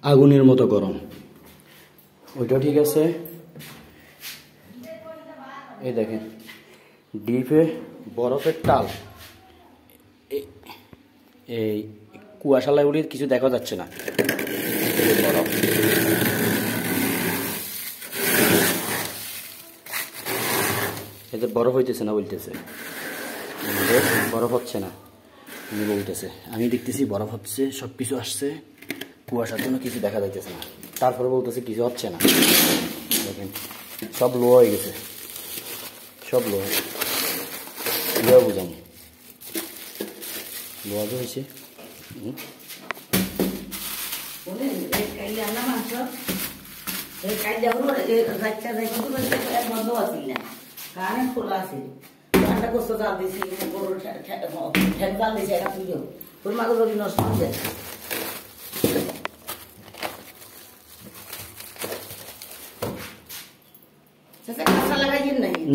আগুনের মতো গরম। ওইটাও ঠিক আছে। এই দেখেন ডিপে বরফের টাল, এই কুয়াশালায় উড়ে কিছু দেখা যাচ্ছে না। বরফ এদের বরফ হইতেছে না বলতেছে, বরফ হচ্ছে না উনি বলতেছে। আমি দেখতেছি বরফ হচ্ছে, সব কিছু আসছে, কুয়াশার জন্য কিছু দেখা যাইতেছে না। তারপরে বলতেছে কিছু হচ্ছে না। দেখেন সব লো হয়ে গেছে, সব লো হয়ে গেছে। কীভাবে বুঝানি লোয়াজ হয়েছে।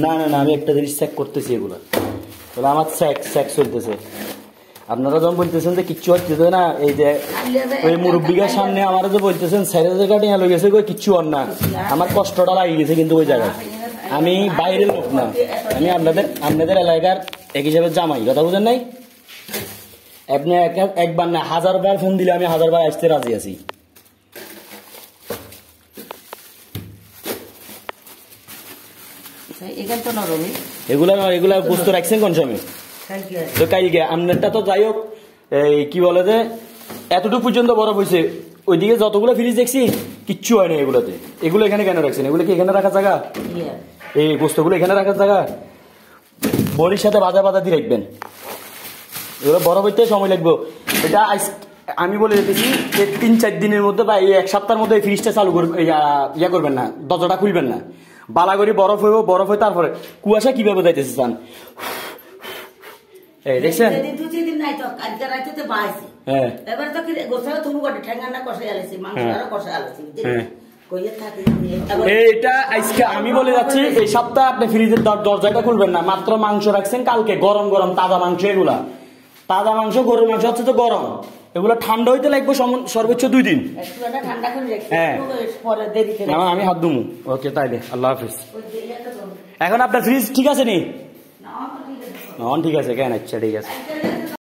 না না না, আমি একটা জিনিস চেক করতেছি এগুলো, তাহলে আমার চেক চলতেছে। আপনারা যখন বলতেছেন যে কিচ্ছু হচ্ছে না, এই যে ওই মুরব্বিকার সামনে আমার যে বলতেছেন স্যারের জায়গাটা হয়ে গেছে কিচ্ছু হন না, আমার কষ্টটা লাগিয়ে গেছে। কিন্তু ওই জায়গায় আমি বাইরের লোক না, আমি আপনাদের এলাকার এক হিসাবে জামাই, কথা বুঝেন নাই? আপনি একবার না 1000 বার ফোন দিলে আমি 1000 বার আসতে রাজি আছি। এগুলা বস্তু রাখছেন কোন সময়? তো কালকে আপনারটা তো যাই হোক, এই কি বলে যে এতটুকু পর্যন্ত বরফ হয়েছে, ওইদিকে যতগুলো ফ্রিজ দেখছি কিচ্ছু হয় না এগুলোতে। এগুলো এখানে কেন রাখছেন? এগুলো কি এখানে রাখার জায়গা? এই বস্তুগুলো এখানে রাখার জায়গা? বড়ির সাথে বাজা দিয়ে রাখবেন, এগুলো বরফ হইতে সময় লাগবে। এটা আমি বলে দিতেছি যে 3-4 দিনের মধ্যে বা এই 1 সপ্তাহের মধ্যে এই ফ্রিজটা চালু করবেন, ইয়া করবেন না, দরজাটা খুলবেন না। বালাগড়ি বরফ হইব, বরফ হয়ে তারপরে কুয়াশা কিভাবে যাইতেছে চান। এই দেখছেন এইটা আজকে আমি বলে যাচ্ছি, এই সপ্তাহে আপনি ফ্রিজের দরজাটা খুলবেন না। মাত্র মাংস রাখছেন কালকে, গরম গরম তাজা মাংস, এগুলা তাজা মাংস, গরুর মাংস হচ্ছে তো গরম, এগুলো ঠান্ডা হইতে লাগবে সর্বোচ্চ 2 দিন। হ্যাঁ আমি হাত দুমু। ওকে তাইলে আল্লাহ হাফিজ। এখন আপনার ফ্রিজ ঠিক আছে নি? ঠিক আছে কেন? আচ্ছা ঠিক আছে।